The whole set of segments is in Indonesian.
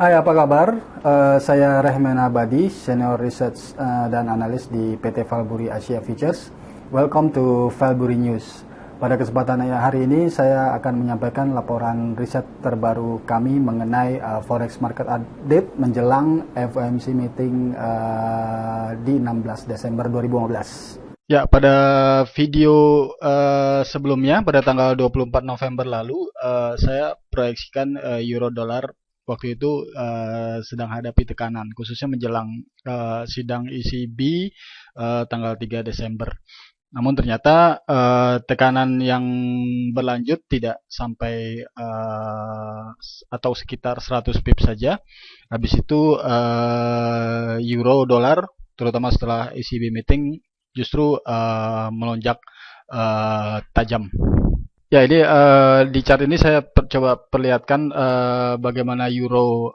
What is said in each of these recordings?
Hai, apa kabar? Saya Rehman Abadi, Senior Research dan Analis di PT Valburi Asia Futures. Welcome to Valburi News. Pada kesempatan hari ini saya akan menyampaikan laporan riset terbaru kami mengenai Forex Market Update menjelang FOMC Meeting di 16 Desember 2015. Ya, pada video sebelumnya pada tanggal 24 November lalu, saya proyeksikan euro dolar waktu itu sedang hadapi tekanan, khususnya menjelang sidang ECB tanggal 3 Desember. Namun ternyata tekanan yang berlanjut tidak sampai atau sekitar 100 pips saja. Habis itu euro dolar, terutama setelah ECB meeting, justru melonjak tajam. Ya, ini di chart ini saya coba perlihatkan bagaimana euro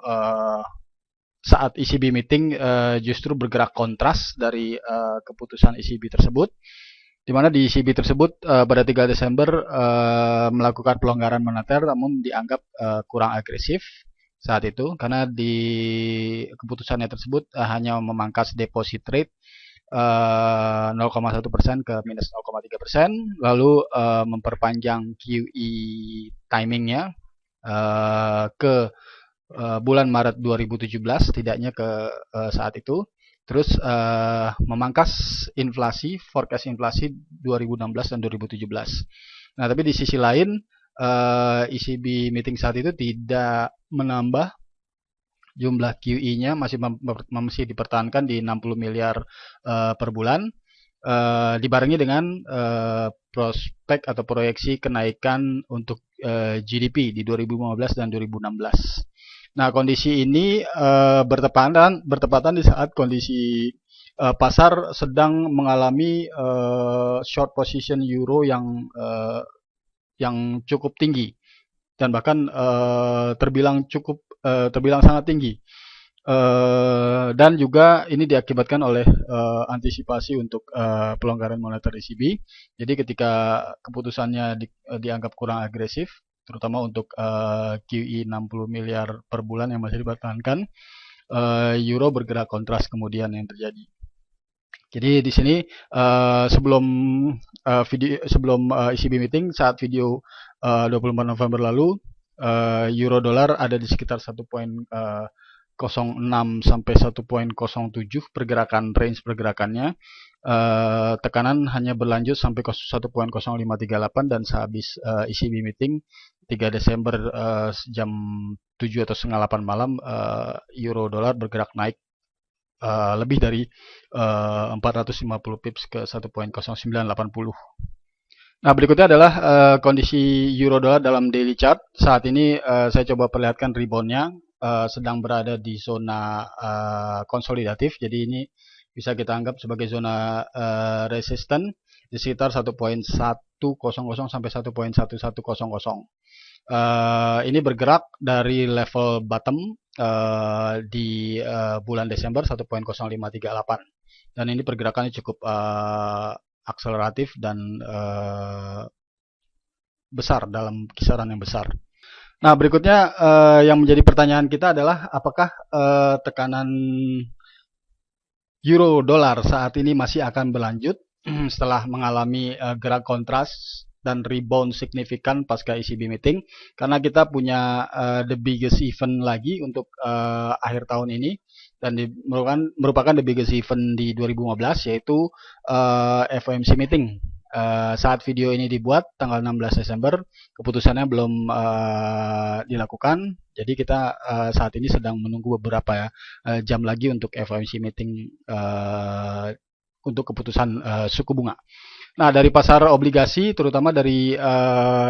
saat ECB meeting justru bergerak kontras dari keputusan ECB tersebut, di mana di ECB tersebut pada 3 Desember melakukan pelonggaran moneter namun dianggap kurang agresif saat itu, karena di keputusannya tersebut hanya memangkas deposit rate 0,1% ke minus 0,3%, lalu memperpanjang QE timingnya ke bulan Maret 2017, setidaknya ke saat itu. Terus memangkas inflasi, forecast inflasi 2016 dan 2017. Nah, tapi di sisi lain ECB meeting saat itu tidak menambah jumlah QE-nya, masih dipertahankan di 60 miliar per bulan, dibarengi dengan prospek atau proyeksi kenaikan untuk GDP di 2015 dan 2016. Nah, kondisi ini bertepatan di saat kondisi pasar sedang mengalami short position euro yang cukup tinggi dan bahkan terbilang sangat tinggi, dan juga ini diakibatkan oleh antisipasi untuk pelonggaran moneter ECB. Jadi ketika keputusannya dianggap kurang agresif, terutama untuk QE 60 miliar per bulan yang masih dipertahankan, euro bergerak kontras kemudian yang terjadi. Jadi di sini sebelum ECB meeting, saat video 24 November lalu, euro dolar ada di sekitar 1.06 sampai 1.07 range pergerakannya. Tekanan hanya berlanjut sampai 1.0538 dan sehabis ECB meeting 3 Desember jam 7 atau setengah 8 malam, euro dolar bergerak naik lebih dari 450 pips ke 1.0980. Nah, berikutnya adalah kondisi euro dolar dalam daily chart. Saat ini saya coba perlihatkan reboundnya sedang berada di zona konsolidatif. Jadi ini bisa kita anggap sebagai zona resisten di sekitar 1.100 sampai 1.1100. Ini bergerak dari level bottom di bulan Desember 1.0538, dan ini pergerakannya cukup akseleratif dan besar, dalam kisaran yang besar. Nah, berikutnya yang menjadi pertanyaan kita adalah apakah tekanan euro dolar saat ini masih akan berlanjut setelah mengalami gerak kontras dan rebound signifikan pasca ECB meeting, karena kita punya the biggest event lagi untuk akhir tahun ini, dan merupakan the biggest event di 2015, yaitu FOMC meeting. Saat video ini dibuat tanggal 16 Desember, keputusannya belum dilakukan, jadi kita saat ini sedang menunggu beberapa jam lagi untuk FOMC meeting untuk keputusan suku bunga. Nah, dari pasar obligasi, terutama dari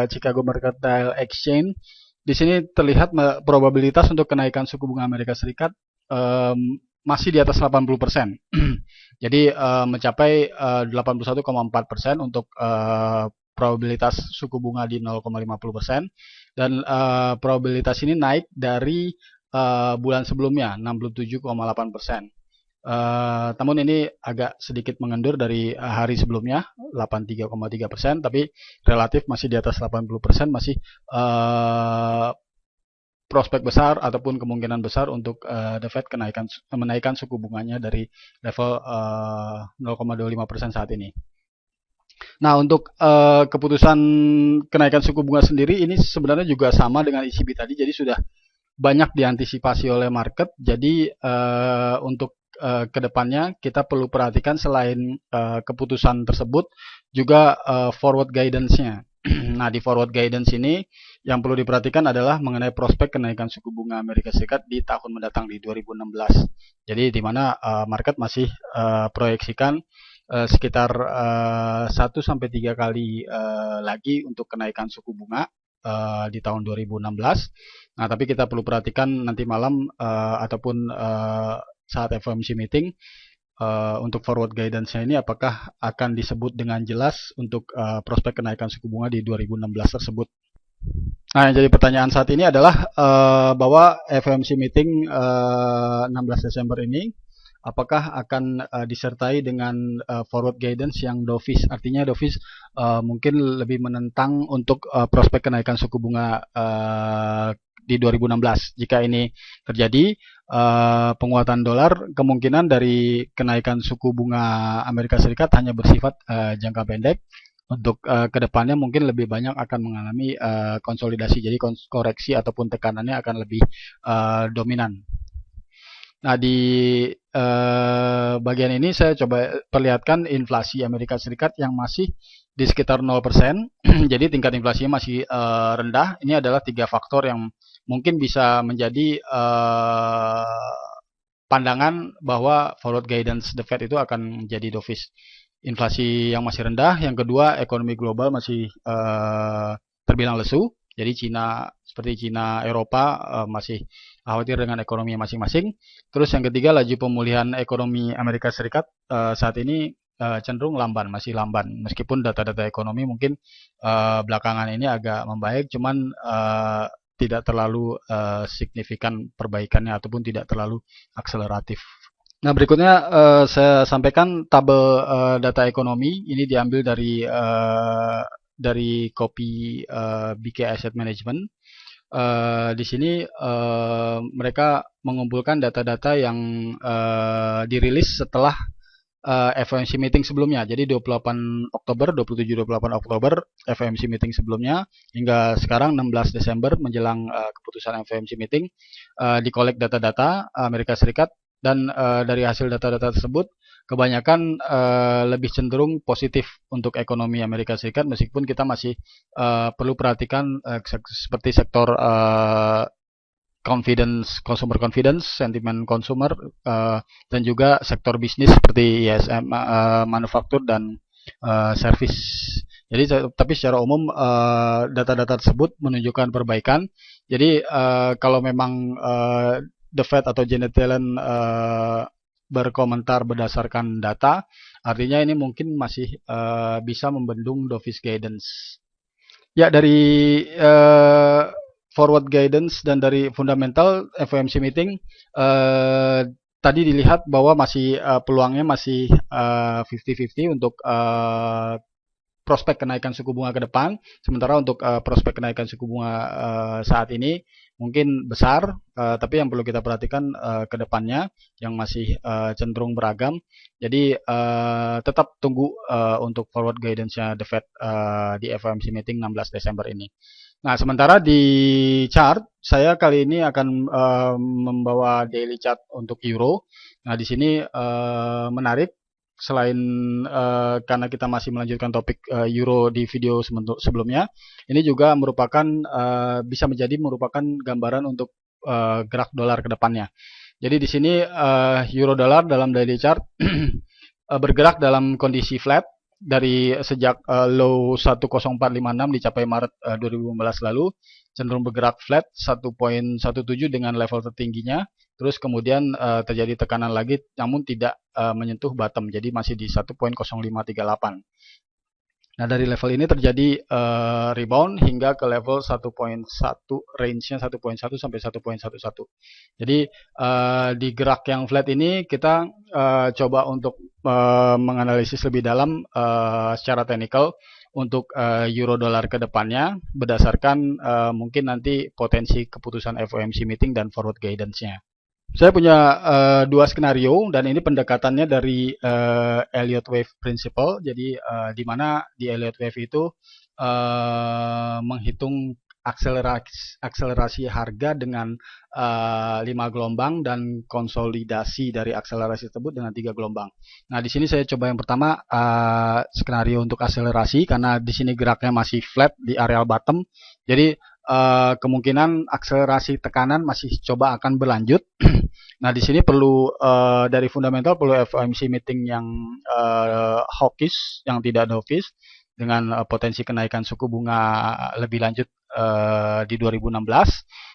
Chicago Mercantile Exchange, di sini terlihat probabilitas untuk kenaikan suku bunga Amerika Serikat masih di atas 80%. Jadi mencapai 81,4% untuk probabilitas suku bunga di 0,50%, dan probabilitas ini naik dari bulan sebelumnya 67,8%. Namun ini agak sedikit mengendur dari hari sebelumnya 83,3%, tapi relatif masih di atas 80%, masih prospek besar ataupun kemungkinan besar untuk The Fed menaikkan suku bunganya dari level 0,25% saat ini. Nah, untuk keputusan kenaikan suku bunga sendiri ini sebenarnya juga sama dengan ECB tadi, jadi sudah banyak diantisipasi oleh market. Jadi untuk kedepannya kita perlu perhatikan selain keputusan tersebut juga forward guidance-nya. Nah, di forward guidance ini yang perlu diperhatikan adalah mengenai prospek kenaikan suku bunga Amerika Serikat di tahun mendatang di 2016. Jadi di mana market masih proyeksikan sekitar 1-3 kali lagi untuk kenaikan suku bunga di tahun 2016. Nah, tapi kita perlu perhatikan nanti malam ataupun saat FOMC meeting untuk forward guidance-nya ini apakah akan disebut dengan jelas untuk prospek kenaikan suku bunga di 2016 tersebut. Nah, yang jadi pertanyaan saat ini adalah bahwa FOMC meeting 16 Desember ini apakah akan disertai dengan forward guidance yang dovish. Artinya dovish mungkin lebih menentang untuk prospek kenaikan suku bunga di 2016. Jika ini terjadi, penguatan dolar, kemungkinan dari kenaikan suku bunga Amerika Serikat hanya bersifat jangka pendek. Untuk kedepannya mungkin lebih banyak akan mengalami konsolidasi, jadi koreksi ataupun tekanannya akan lebih dominan. Nah, di bagian ini saya coba perlihatkan inflasi Amerika Serikat yang masih di sekitar 0%. Jadi tingkat inflasinya masih rendah. Ini adalah 3 faktor yang mungkin bisa menjadi pandangan bahwa forward guidance The Fed itu akan menjadi dovish. Inflasi yang masih rendah. Yang kedua, ekonomi global masih terbilang lesu. Jadi seperti Cina, Eropa masih khawatir dengan ekonomi masing-masing. Terus yang ketiga, laju pemulihan ekonomi Amerika Serikat saat ini cenderung masih lamban. Meskipun data-data ekonomi mungkin belakangan ini agak membaik, cuman tidak terlalu signifikan perbaikannya ataupun tidak terlalu akseleratif. Nah, berikutnya saya sampaikan tabel data ekonomi. Ini diambil dari kopi BK Asset Management. Di sini mereka mengumpulkan data-data yang dirilis setelah FOMC meeting sebelumnya. Jadi 27-28 Oktober FOMC meeting sebelumnya hingga sekarang 16 Desember menjelang keputusan FOMC meeting dikolek data-data Amerika Serikat, dan dari hasil data-data tersebut kebanyakan lebih cenderung positif untuk ekonomi Amerika Serikat, meskipun kita masih perlu perhatikan seperti sektor consumer confidence, sentimen consumer, dan juga sektor bisnis seperti ISM, manufaktur dan service. Jadi, tapi secara umum data-data tersebut menunjukkan perbaikan. Jadi kalau memang The Fed atau Janet Yellen berkomentar berdasarkan data, artinya ini mungkin masih bisa membendung dovish guidance. Ya, dari forward guidance dan dari fundamental FOMC meeting tadi dilihat bahwa masih peluangnya masih 50-50 untuk prospek kenaikan suku bunga ke depan. Sementara untuk prospek kenaikan suku bunga saat ini mungkin besar, tapi yang perlu kita perhatikan ke depannya yang masih cenderung beragam. Jadi tetap tunggu untuk forward guidance-nya The Fed di FOMC meeting 16 Desember ini. Nah, sementara di chart, saya kali ini akan membawa daily chart untuk euro. Nah, di sini menarik. Selain karena kita masih melanjutkan topik euro di video sebelumnya, ini juga merupakan bisa menjadi merupakan gambaran untuk gerak dolar ke depannya. Jadi di sini euro dolar dalam daily chart bergerak dalam kondisi flat dari sejak low 10456 dicapai Maret 2015 lalu, cenderung bergerak flat 1.17 dengan level tertingginya. Terus kemudian terjadi tekanan lagi, namun tidak menyentuh bottom, jadi masih di 1.0538. Nah, dari level ini terjadi rebound hingga ke level 1.1, range-nya 1.1 sampai 1.11. Jadi di gerak yang flat ini kita coba untuk menganalisis lebih dalam secara teknikal untuk euro dolar ke depannya berdasarkan mungkin nanti potensi keputusan FOMC meeting dan forward guidance-nya. Saya punya dua skenario dan ini pendekatannya dari Elliott Wave Principle. Jadi di mana di Elliott Wave itu menghitung akselerasi harga dengan 5 gelombang dan konsolidasi dari akselerasi tersebut dengan 3 gelombang. Nah, di sini saya coba yang pertama skenario untuk akselerasi karena di sini geraknya masih flat di areal bottom. Jadi kemungkinan akselerasi tekanan masih coba akan berlanjut. Nah, di sini perlu dari fundamental perlu FOMC meeting yang hawkish, yang tidak dovish dengan potensi kenaikan suku bunga lebih lanjut di 2016.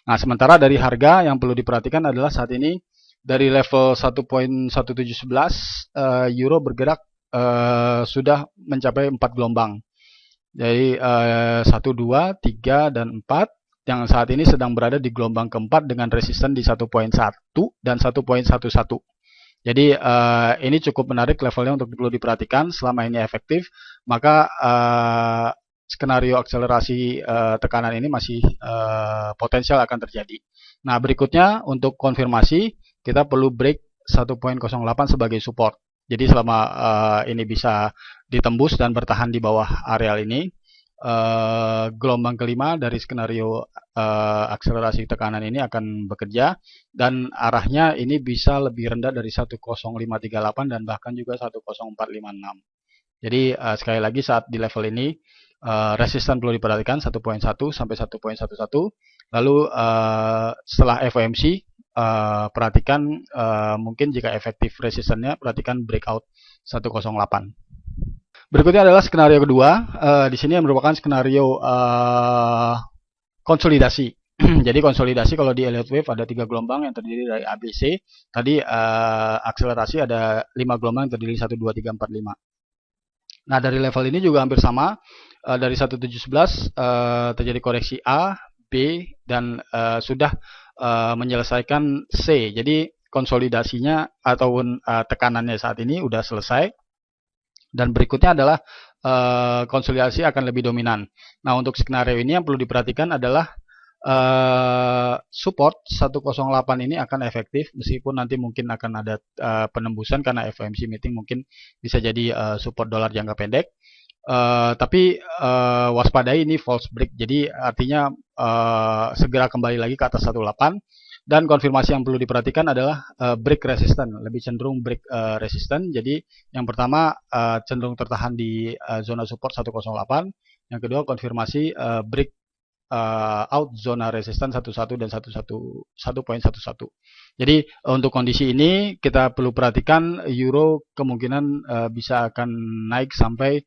Nah, sementara dari harga yang perlu diperhatikan adalah saat ini dari level 1.1711 euro bergerak sudah mencapai 4 gelombang. Jadi 1, 2, 3, dan 4 yang saat ini sedang berada di gelombang keempat dengan resisten di 1.1 dan 1.11. Jadi ini cukup menarik levelnya untuk perlu diperhatikan. Selama ini efektif, maka skenario akselerasi tekanan ini masih potensial akan terjadi. Nah, berikutnya untuk konfirmasi kita perlu break 1.08 sebagai support. Jadi selama ini bisa ditembus dan bertahan di bawah areal ini, gelombang kelima dari skenario akselerasi tekanan ini akan bekerja dan arahnya ini bisa lebih rendah dari 10538 dan bahkan juga 10456. Jadi sekali lagi saat di level ini resisten perlu diperhatikan 1.1 sampai 1.11. Lalu setelah FOMC perhatikan mungkin jika efektif resistennya perhatikan breakout 108. Berikutnya adalah skenario kedua. Di sini yang merupakan skenario konsolidasi. Jadi konsolidasi kalau di Elliott Wave ada 3 gelombang yang terdiri dari ABC. Tadi akselerasi ada 5 gelombang yang terdiri 1, 2, 3, 4, 5. Nah, dari level ini juga hampir sama. Dari 1.1711 terjadi koreksi A, B, dan sudah menyelesaikan C. Jadi konsolidasinya ataupun tekanannya saat ini sudah selesai. Dan berikutnya adalah konsolidasi akan lebih dominan. Nah, untuk skenario ini yang perlu diperhatikan adalah support 108 ini akan efektif meskipun nanti mungkin akan ada penembusan karena FOMC meeting mungkin bisa jadi support dolar jangka pendek. Tapi waspadai ini false break. Jadi artinya segera kembali lagi ke atas 18. Dan konfirmasi yang perlu diperhatikan adalah break resistant, lebih cenderung break resistant. Jadi yang pertama cenderung tertahan di zona support 108. Yang kedua konfirmasi break out zona resistan 11 dan 1.11. Jadi untuk kondisi ini kita perlu perhatikan euro kemungkinan bisa akan naik sampai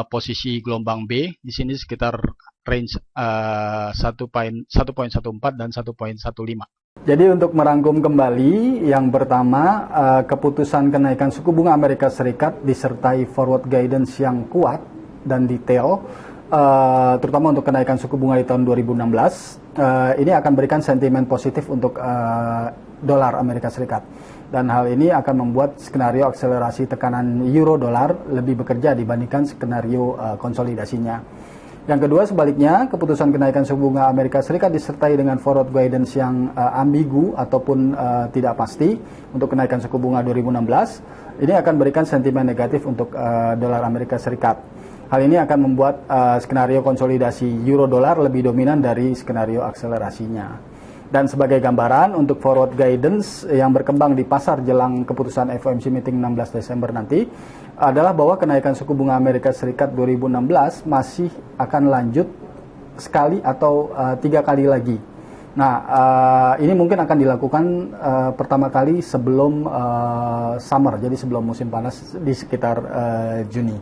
posisi gelombang B di sini sekitar range 1.14 dan 1.15. Jadi untuk merangkum kembali, yang pertama keputusan kenaikan suku bunga Amerika Serikat disertai forward guidance yang kuat dan detail, terutama untuk kenaikan suku bunga di tahun 2016, ini akan berikan sentimen positif untuk dolar Amerika Serikat. Dan hal ini akan membuat skenario akselerasi tekanan euro dolar lebih bekerja dibandingkan skenario konsolidasinya. Yang kedua sebaliknya, keputusan kenaikan suku bunga Amerika Serikat disertai dengan forward guidance yang ambigu ataupun tidak pasti untuk kenaikan suku bunga 2016, ini akan berikan sentimen negatif untuk dolar Amerika Serikat. Hal ini akan membuat skenario konsolidasi euro dolar lebih dominan dari skenario akselerasinya. Dan sebagai gambaran untuk forward guidance yang berkembang di pasar jelang keputusan FOMC meeting 16 Desember nanti adalah bahwa kenaikan suku bunga Amerika Serikat 2016 masih akan lanjut sekali atau 3 kali lagi. Nah, ini mungkin akan dilakukan pertama kali sebelum summer, jadi sebelum musim panas di sekitar Juni.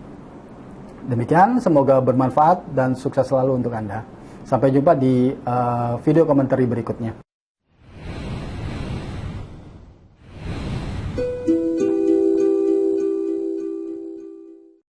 Demikian, semoga bermanfaat dan sukses selalu untuk Anda. Sampai jumpa di video komentari berikutnya.